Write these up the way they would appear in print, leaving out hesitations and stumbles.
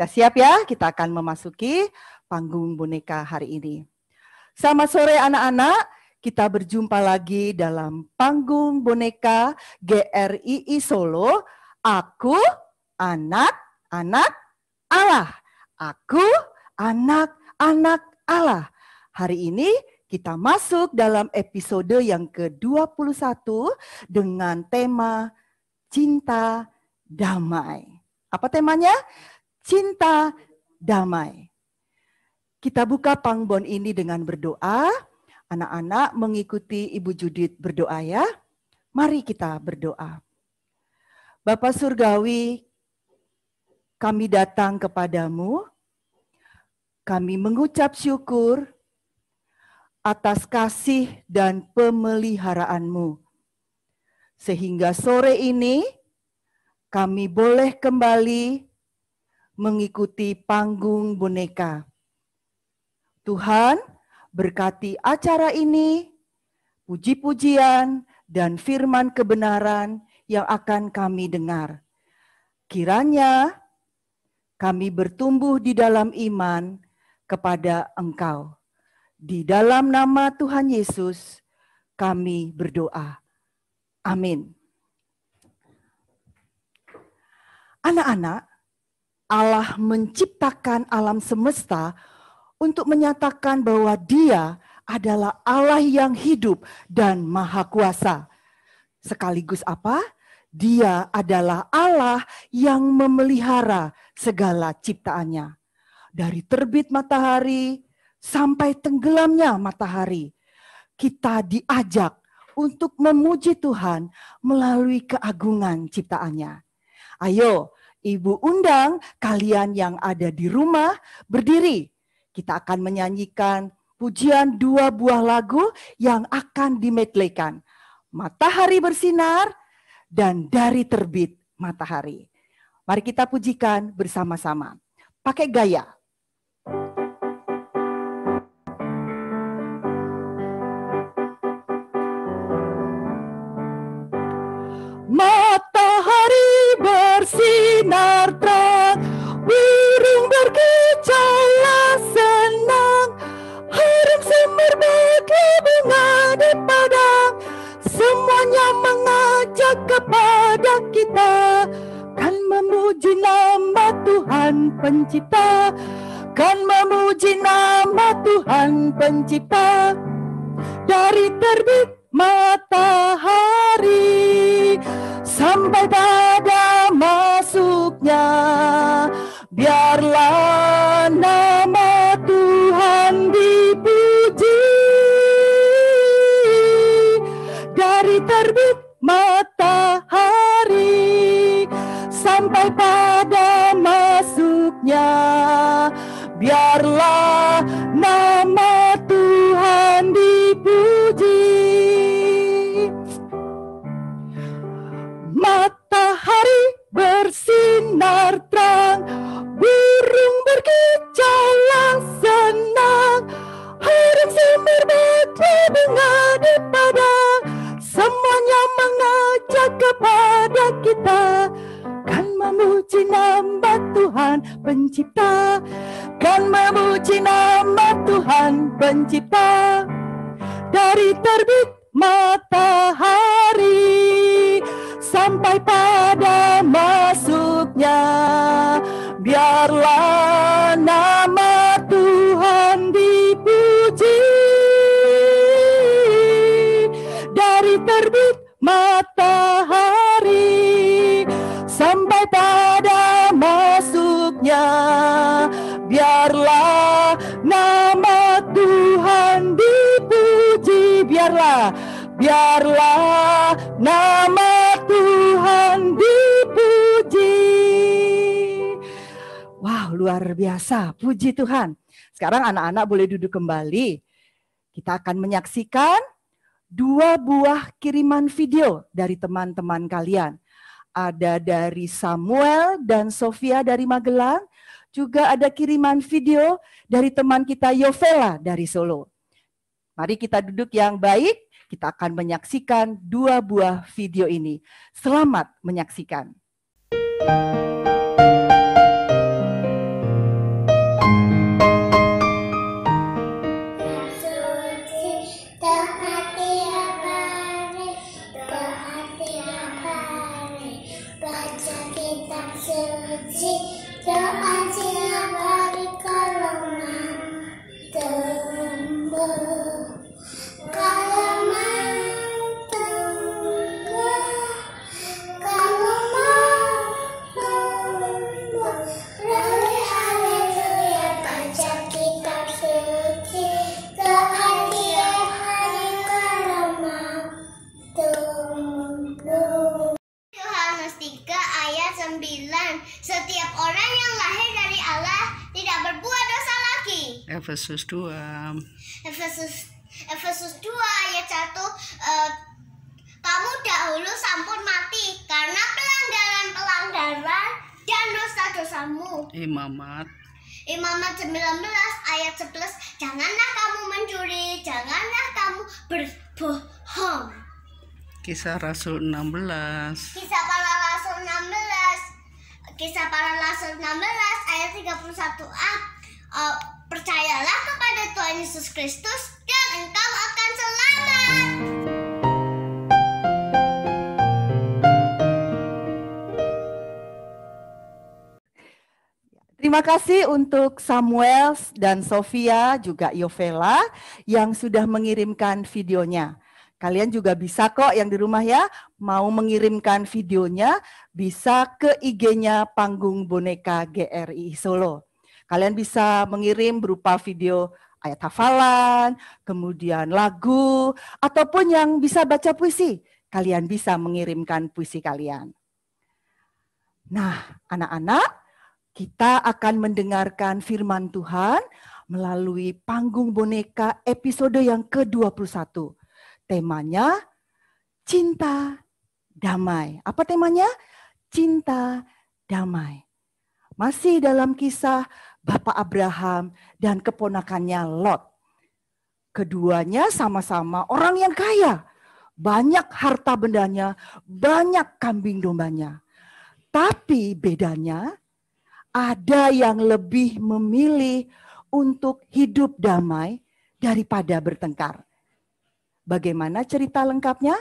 Kita siap ya, kita akan memasuki panggung boneka hari ini. Selamat sore anak-anak, kita berjumpa lagi dalam panggung boneka GRII Solo. Aku anak-anak Allah. Aku anak-anak Allah. Hari ini kita masuk dalam episode yang ke-21 dengan tema Cinta Damai. Apa temanya? Cinta Damai. Kita buka panggung ini dengan berdoa. Anak-anak mengikuti Ibu Judith berdoa ya. Mari kita berdoa. Bapa Surgawi, kami datang kepadamu. Kami mengucap syukur atas kasih dan pemeliharaanmu. Sehingga sore ini kami boleh kembali mengikuti panggung boneka. Tuhan, berkati acara ini, puji-pujian dan firman kebenaran yang akan kami dengar. Kiranya kami bertumbuh di dalam iman kepada Engkau. Di dalam nama Tuhan Yesus kami berdoa. Amin. Anak-anak, Allah menciptakan alam semesta untuk menyatakan bahwa Dia adalah Allah yang hidup dan maha kuasa. Sekaligus apa? Dia adalah Allah yang memelihara segala ciptaannya. Dari terbit matahari sampai tenggelamnya matahari, kita diajak untuk memuji Tuhan melalui keagungan ciptaannya. Ayo, Ibu undang kalian yang ada di rumah berdiri. Kita akan menyanyikan pujian 2 buah lagu yang akan dimedleykan. Matahari bersinar dan dari terbit matahari. Mari kita pujikan bersama-sama. Pakai gaya. Matahari bersinar terang, burung bergejolak senang, harum semerbak bunga di padang, semuanya mengajak kepada kita, kan memuji nama Tuhan Pencipta, kan memuji nama Tuhan Pencipta. Dari terbit matahari sampai pada masuknya, biarlah nama Tuhan dipuji. Dari terbit matahari sampai pada masuknya, biarlah nama Tuhan dipuji. Matahari bersinar terang, burung bergejolak senang, harum semerbak bunga di padang, semuanya mengajak kepada kita, kan memuji nama Tuhan Pencipta, kan memuji nama Tuhan Pencipta. Dari terbit matahari sampai pada masuknya, biarlah nama Tuhan dipuji. Dari terbit matahari sampai pada masuknya, biarlah nama Tuhan dipuji. Biarlah nama Tuhan dipuji. Wow, luar biasa. Puji Tuhan. Sekarang anak-anak boleh duduk kembali. Kita akan menyaksikan 2 buah kiriman video dari teman-teman kalian. Ada dari Samuel dan Sofia dari Magelang. Juga ada kiriman video dari teman kita Yovela dari Solo. Mari kita duduk yang baik. Kita akan menyaksikan 2 buah video ini. Selamat menyaksikan. Efesus 2. Efesus 2 ayat 1. Kamu dahulu sampun mati karena pelanggaran dan dosa-dosamu. Imamat 19 ayat 11. Janganlah kamu mencuri, janganlah kamu berbohong. Kisah Rasul 16. Kisah para Rasul 16 ayat 31a. Percayalah kepada Tuhan Yesus Kristus dan engkau akan selamat. Terima kasih untuk Samuel dan Sofia, juga Yovela yang sudah mengirimkan videonya. Kalian juga bisa kok yang di rumah ya, mau mengirimkan videonya, bisa ke IG-nya Panggung Boneka GRI Solo. Kalian bisa mengirim berupa video ayat hafalan, kemudian lagu, ataupun yang bisa baca puisi. Kalian bisa mengirimkan puisi kalian. Nah, anak-anak, kita akan mendengarkan firman Tuhan melalui Panggung Boneka episode yang ke-21. Temanya cinta damai. Apa temanya? Cinta damai. Masih dalam kisah Bapak Abraham dan keponakannya Lot. Keduanya sama-sama orang yang kaya. Banyak harta bendanya, banyak kambing dombanya. Tapi bedanya, ada yang lebih memilih untuk hidup damai daripada bertengkar. Bagaimana cerita lengkapnya?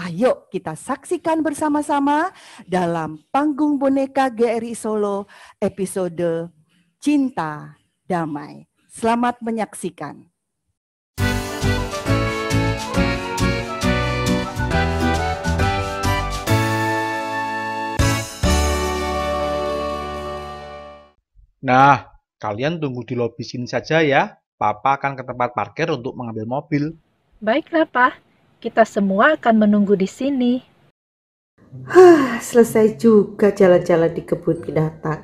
Ayo kita saksikan bersama-sama dalam Panggung Boneka GRI Solo episode Cinta Damai. Selamat menyaksikan. Nah, kalian tunggu di lobi sini saja ya. Papa akan ke tempat parkir untuk mengambil mobil. Baiklah, Pak. Kita semua akan menunggu di sini. Selesai juga jalan-jalan di kebun binatang.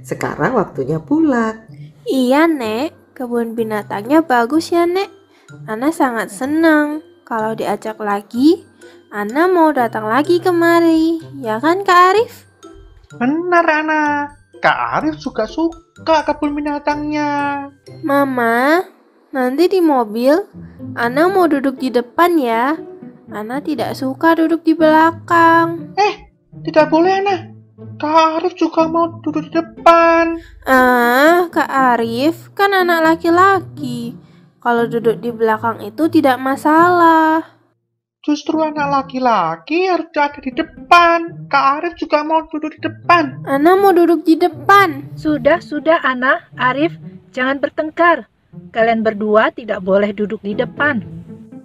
Sekarang waktunya pulang. Iya, Nek. Kebun binatangnya bagus ya, Nek. Ana sangat senang. Kalau diajak lagi, Ana mau datang lagi kemari. Ya kan, Kak Arif? Benar, Ana. Kak Arif juga suka kebun binatangnya. Mama, nanti di mobil, Ana mau duduk di depan ya. Ana tidak suka duduk di belakang. Tidak boleh, Ana. Kak Arif juga mau duduk di depan. Kak Arif kan anak laki-laki. Kalau duduk di belakang itu tidak masalah. Justru anak laki-laki harus ada di depan. Kak Arif juga mau duduk di depan. Ana mau duduk di depan. Sudah, Ana, Arif, jangan bertengkar. Kalian berdua tidak boleh duduk di depan.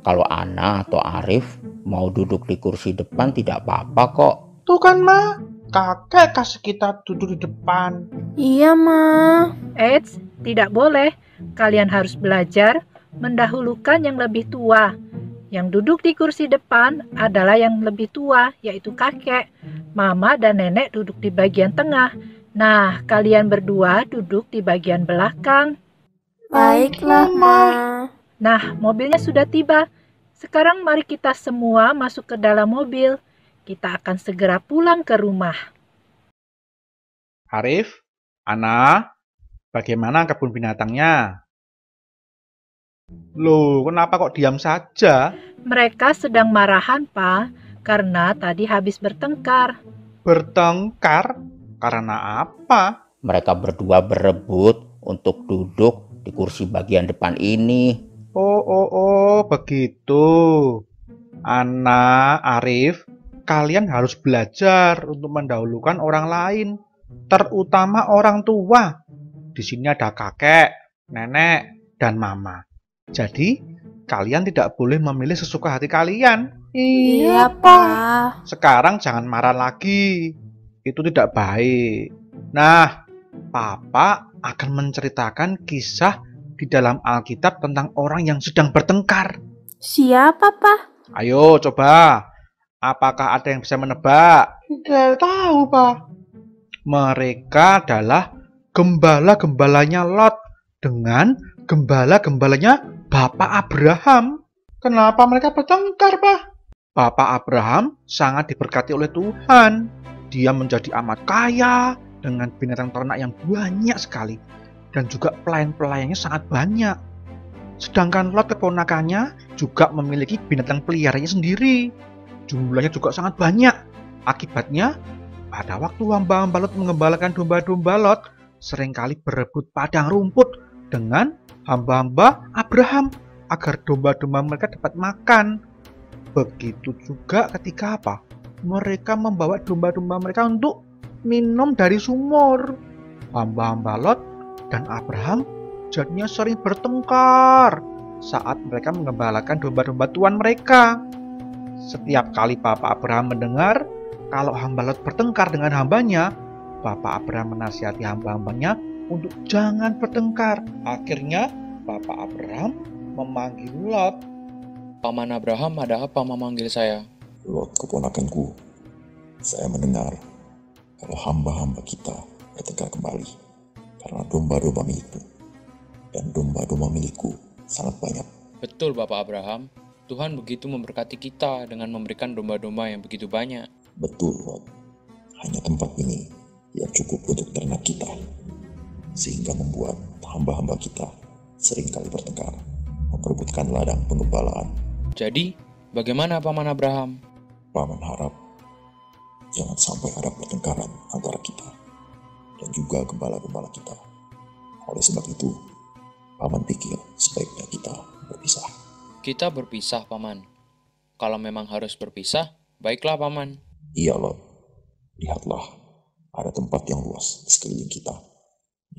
Kalau Ana atau Arif mau duduk di kursi depan tidak apa-apa kok. Tuh kan, Ma. Kakek kasih kita duduk di depan. Iya, Ma. Eits, tidak boleh. Kalian harus belajar mendahulukan yang lebih tua. Yang duduk di kursi depan adalah yang lebih tua, yaitu kakek. Mama dan nenek duduk di bagian tengah. Nah, kalian berdua duduk di bagian belakang. Baiklah, Ma. Nah, mobilnya sudah tiba. Sekarang mari kita semua masuk ke dalam mobil. Kita akan segera pulang ke rumah. Arif, Ana, bagaimana kebun binatangnya? Loh, kenapa kok diam saja? Mereka sedang marahan, Pak, karena tadi habis bertengkar. Bertengkar? Karena apa? Mereka berdua berebut untuk duduk di kursi bagian depan ini. Oh, begitu. Ana, Arif, kalian harus belajar untuk mendahulukan orang lain, terutama orang tua. Di sini ada kakek, nenek, dan mama. Jadi, kalian tidak boleh memilih sesuka hati kalian. Iya, Pak. Sekarang jangan marah lagi. Itu tidak baik. Nah, Papa akan menceritakan kisah di dalam Alkitab tentang orang yang sedang bertengkar. Siapa, Pak? Ayo, coba. Apakah ada yang bisa menebak? Tidak tahu, Pak. Mereka adalah gembala-gembalanya Lot dengan gembala-gembalanya Bapak Abraham. Kenapa mereka bertengkar, Pak? Bapak Abraham sangat diberkati oleh Tuhan. Dia menjadi amat kaya dengan binatang ternak yang banyak sekali. Dan juga pelayan-pelayannya sangat banyak. Sedangkan Lot keponakannya juga memiliki binatang peliharanya sendiri. Jumlahnya juga sangat banyak. Akibatnya, pada waktu hamba-hamba Lot mengembalakan domba-domba Lot, seringkali berebut padang rumput dengan hamba-hamba Abraham agar domba-domba mereka dapat makan. Begitu juga ketika apa? Mereka membawa domba-domba mereka untuk minum dari sumur. Hamba-hamba Lot dan Abraham jadinya sering bertengkar saat mereka mengembalakan domba-domba tuan mereka. Setiap kali Bapak Abraham mendengar kalau hamba Lot bertengkar dengan hambanya, Bapak Abraham menasihati hamba-hambanya untuk jangan bertengkar. Akhirnya Bapak Abraham memanggil Lot. Paman Abraham, ada apa memanggil saya? Lot, keponakanku, saya mendengar kalau hamba-hamba kita bertengkar kembali karena domba-domba milikmu. Dan domba-domba milikku sangat banyak. Betul Bapak Abraham, Tuhan begitu memberkati kita dengan memberikan domba-domba yang begitu banyak. Betul, Lot. Hanya tempat ini yang cukup untuk ternak kita, sehingga membuat hamba-hamba kita seringkali bertengkar, memperebutkan ladang penggembalaan. Jadi, bagaimana Paman Abraham? Paman harap jangan sampai ada pertengkaran antara kita dan juga gembala-gembala kita. Oleh sebab itu, Paman pikir sebaiknya kita berpisah. Kita berpisah, Paman. Kalau memang harus berpisah, baiklah, Paman. Iya, Lot. Lihatlah, ada tempat yang luas di sekeliling kita.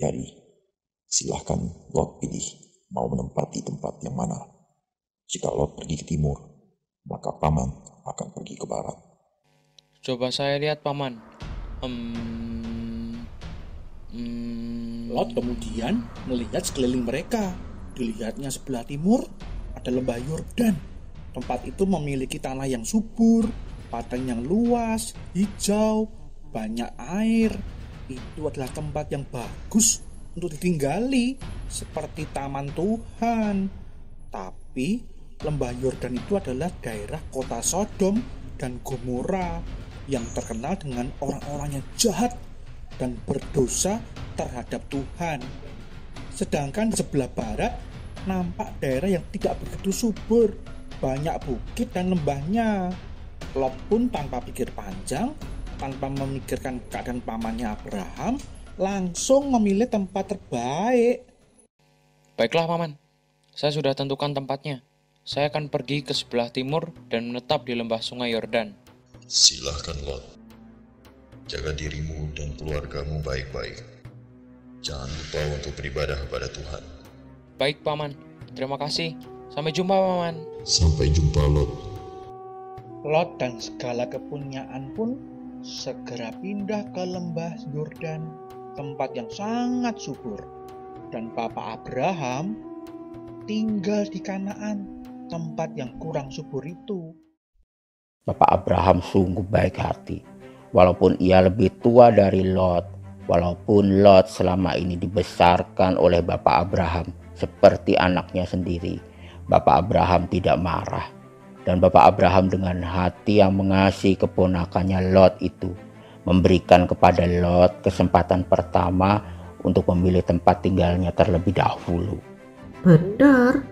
Jadi, silahkan Lot pilih mau menempati tempat yang mana. Jika Lot pergi ke timur, maka Paman akan pergi ke barat. Coba saya lihat, Paman. Lot kemudian melihat sekeliling mereka. Dilihatnya sebelah timur ada lembah Yordan. Tempat itu memiliki tanah yang subur, padang yang luas, hijau, banyak air. Itu adalah tempat yang bagus untuk ditinggali, seperti taman Tuhan. Tapi lembah Yordan itu adalah daerah kota Sodom dan Gomora yang terkenal dengan orang-orang yang jahat dan berdosa terhadap Tuhan. Sedangkan di sebelah barat nampak daerah yang tidak begitu subur, banyak bukit dan lembahnya. Lot pun tanpa pikir panjang, tanpa memikirkan keadaan pamannya Abraham, langsung memilih tempat terbaik. Baiklah, Paman. Saya sudah tentukan tempatnya. Saya akan pergi ke sebelah timur dan menetap di lembah sungai Yordan. Silahkan, Lot. Jaga dirimu dan keluargamu baik-baik. Jangan lupa untuk beribadah kepada Tuhan. Baik, Paman. Terima kasih. Sampai jumpa, Paman. Sampai jumpa, Lot. Lot dan segala kepunyaan pun segera pindah ke lembah Yordan, tempat yang sangat subur. Dan Bapak Abraham tinggal di Kanaan, tempat yang kurang subur itu. Bapak Abraham sungguh baik hati. Walaupun ia lebih tua dari Lot, walaupun Lot selama ini dibesarkan oleh Bapak Abraham seperti anaknya sendiri, Bapak Abraham tidak marah. Dan Bapak Abraham dengan hati yang mengasihi keponakannya Lot itu memberikan kepada Lot kesempatan pertama untuk memilih tempat tinggalnya terlebih dahulu. Benar,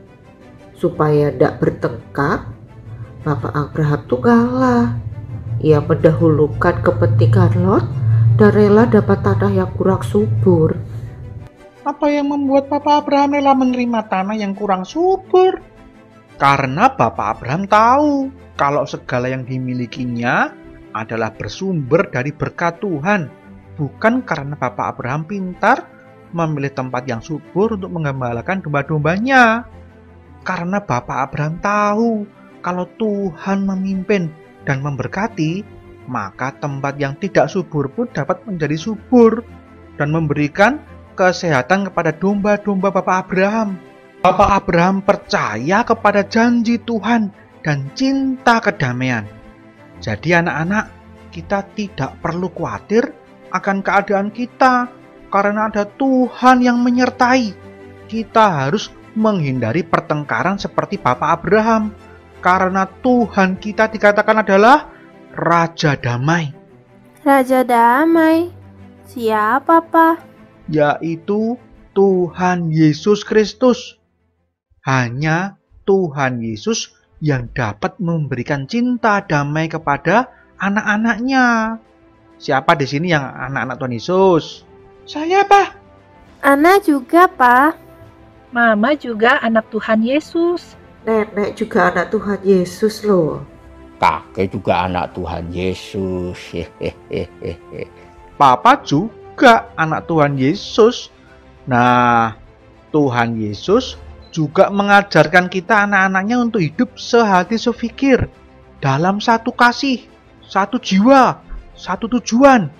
supaya tidak bertengkar, Bapak Abraham tuh kalah. Ia mendahulukan kepentingan Lot dan rela dapat tanah yang kurang subur. Apa yang membuat Bapak Abraham rela menerima tanah yang kurang subur? Karena Bapak Abraham tahu kalau segala yang dimilikinya adalah bersumber dari berkat Tuhan, bukan karena Bapak Abraham pintar memilih tempat yang subur untuk menggembalakan domba-dombanya. Karena Bapak Abraham tahu kalau Tuhan memimpin dan memberkati, maka tempat yang tidak subur pun dapat menjadi subur dan memberikan kesehatan kepada domba-domba Bapak Abraham. Bapak Abraham percaya kepada janji Tuhan dan cinta kedamaian. Jadi anak-anak, kita tidak perlu khawatir akan keadaan kita karena ada Tuhan yang menyertai. kita harus menghindari pertengkaran seperti Bapak Abraham. Karena Tuhan kita dikatakan adalah Raja Damai. Raja Damai? Siapa, Pak? Yaitu Tuhan Yesus Kristus. Hanya Tuhan Yesus yang dapat memberikan cinta damai kepada anak-anaknya. Siapa di sini yang anak-anak Tuhan Yesus? Saya, Pak. Ana juga, Pak. Mama juga anak Tuhan Yesus. Nenek juga anak Tuhan Yesus loh. Kakek juga anak Tuhan Yesus. Papa juga anak Tuhan Yesus. Nah, Tuhan Yesus juga mengajarkan kita anak-anaknya untuk hidup sehati sepikir dalam satu kasih, satu jiwa, satu tujuan,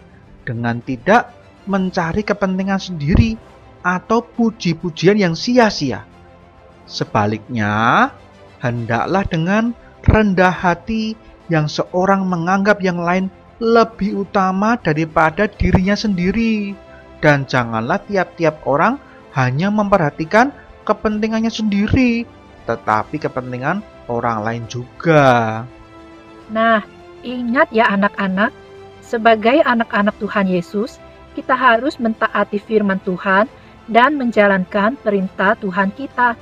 dengan tidak mencari kepentingan sendiri atau puji-pujian yang sia-sia. Sebaliknya, hendaklah dengan rendah hati yang seorang menganggap yang lain lebih utama daripada dirinya sendiri. Dan janganlah tiap-tiap orang hanya memperhatikan kepentingannya sendiri, tetapi kepentingan orang lain juga. Nah, ingat ya anak-anak, sebagai anak-anak Tuhan Yesus, kita harus mentaati firman Tuhan dan menjalankan perintah Tuhan kita.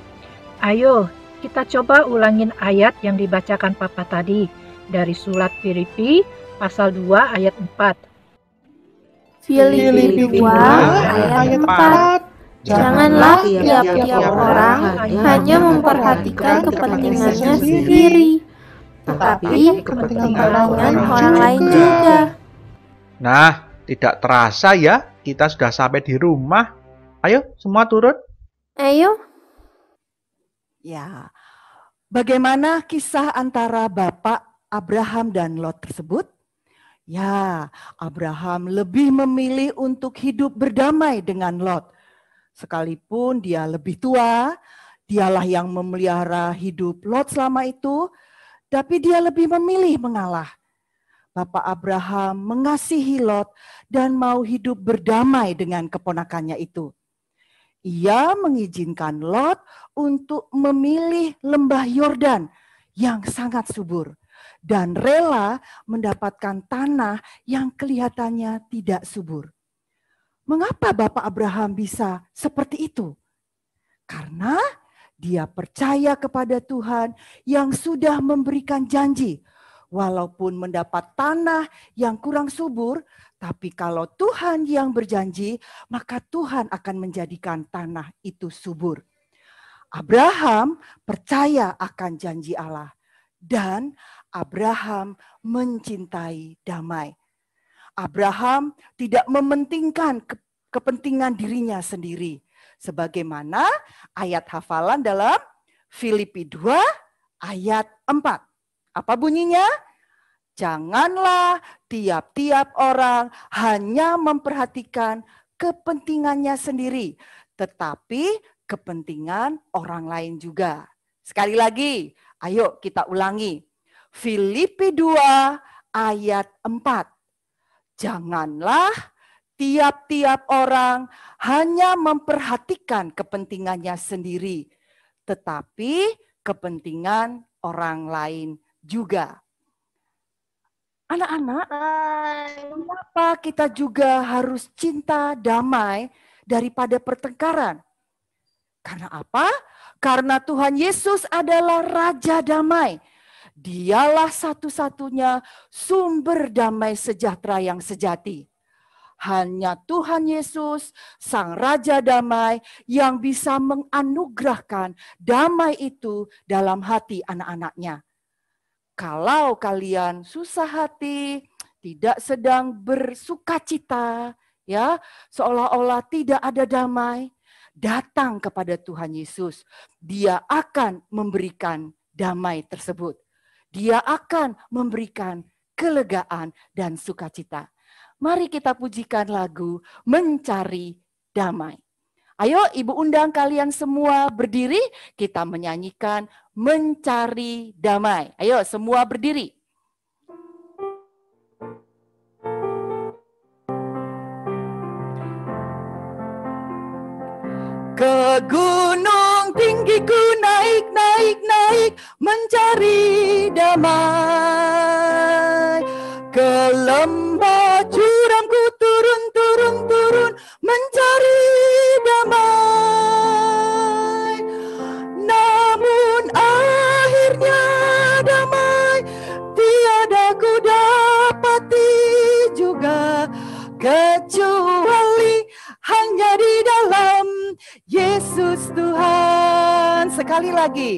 Ayo, kita coba ulangin ayat yang dibacakan Papa tadi dari surat Filipi pasal 2 ayat 4. Filipi 2 ayat 4. Janganlah tiap-tiap orang hanya memperhatikan kepentingannya sendiri, tetapi kepentingan orang lain juga. Nah, tidak terasa ya, kita sudah sampai di rumah. Ayo, semua turun. Ayo. Ya, bagaimana kisah antara Bapak Abraham dan Lot tersebut? Ya, Abraham lebih memilih untuk hidup berdamai dengan Lot. Sekalipun dia lebih tua, dialah yang memelihara hidup Lot selama itu, tapi dia lebih memilih mengalah. Bapak Abraham mengasihi Lot dan mau hidup berdamai dengan keponakannya itu. Ia mengizinkan Lot untuk memilih lembah Yordan yang sangat subur dan rela mendapatkan tanah yang kelihatannya tidak subur. Mengapa Bapak Abraham bisa seperti itu? Karena dia percaya kepada Tuhan yang sudah memberikan janji. Walaupun mendapat tanah yang kurang subur, tapi kalau Tuhan yang berjanji, maka Tuhan akan menjadikan tanah itu subur. Abraham percaya akan janji Allah dan Abraham mencintai damai. Abraham tidak mementingkan kepentingan dirinya sendiri. Sebagaimana ayat hafalan dalam Filipi 2 ayat 4. Apa bunyinya? Janganlah tiap-tiap orang hanya memperhatikan kepentingannya sendiri, tetapi kepentingan orang lain juga. Sekali lagi, ayo kita ulangi. Filipi 2 ayat 4. Janganlah tiap-tiap orang hanya memperhatikan kepentingannya sendiri, tetapi kepentingan orang lain juga. Anak-anak, mengapa kita juga harus cinta damai daripada pertengkaran? Karena apa? Karena Tuhan Yesus adalah Raja Damai. Dialah satu-satunya sumber damai sejahtera yang sejati. Hanya Tuhan Yesus, Sang Raja Damai, yang bisa menganugerahkan damai itu dalam hati anak-anaknya. Kalau kalian susah hati, tidak sedang bersukacita, ya, seolah-olah tidak ada damai, datang kepada Tuhan Yesus. Dia akan memberikan damai tersebut. Dia akan memberikan kelegaan dan sukacita. Mari kita pujikan lagu Mencari Damai. Ayo Ibu undang kalian semua berdiri, kita menyanyikan Mencari Damai. Ayo semua berdiri. Ke Ke gunung tinggi ku naik, naik, naik, mencari damai. Ke lembah curam ku turun, turun, turun, mencari damai. Namun akhirnya damai tiada ku dapati juga, kecuali hanya di dalam Yesus Tuhan. Sekali lagi.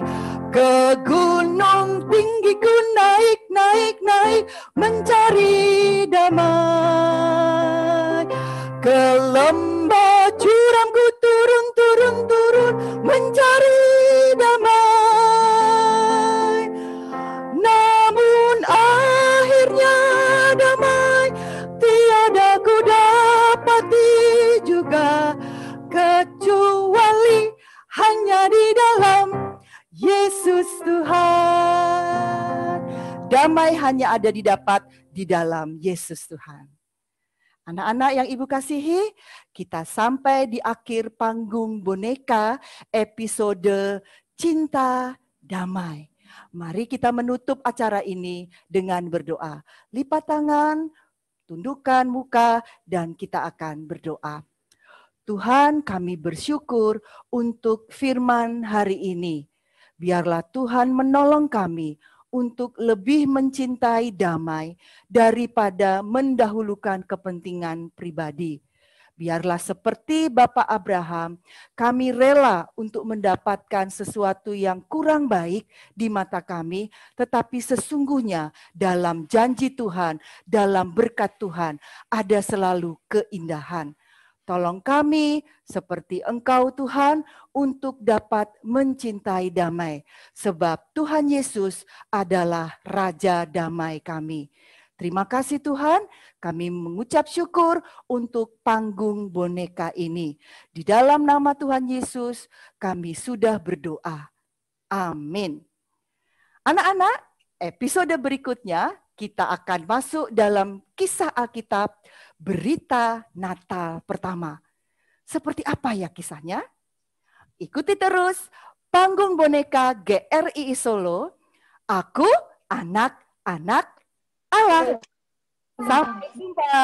Ke gunung tinggi ku naik, naik, naik, mencari damai. Ke lembah curam ku turun, turun, turun, mencari damai. Namun akhirnya damai tiada ku dapati juga, kecuali hanya di dalam Yesus Tuhan. Damai hanya ada didapat di dalam Yesus Tuhan. Anak-anak yang Ibu kasihi, kita sampai di akhir panggung boneka episode Cinta Damai. Mari kita menutup acara ini dengan berdoa. Lipat tangan, tundukkan muka, dan kita akan berdoa. Tuhan, kami bersyukur untuk firman hari ini. Biarlah Tuhan menolong kami untuk lebih mencintai damai daripada mendahulukan kepentingan pribadi. Biarlah seperti Bapak Abraham, kami rela untuk mendapatkan sesuatu yang kurang baik di mata kami, tetapi sesungguhnya dalam janji Tuhan, dalam berkat Tuhan, ada selalu keindahan. Tolong kami seperti Engkau Tuhan untuk dapat mencintai damai. Sebab Tuhan Yesus adalah Raja damai kami. Terima kasih Tuhan, kami mengucap syukur untuk panggung boneka ini. Di dalam nama Tuhan Yesus kami sudah berdoa. Amin. Anak-anak, episode berikutnya kita akan masuk dalam kisah Alkitab Berita Natal Pertama. Seperti apa ya kisahnya? Ikuti terus panggung boneka GRI Solo. Aku anak-anak Allah. Sampai jumpa.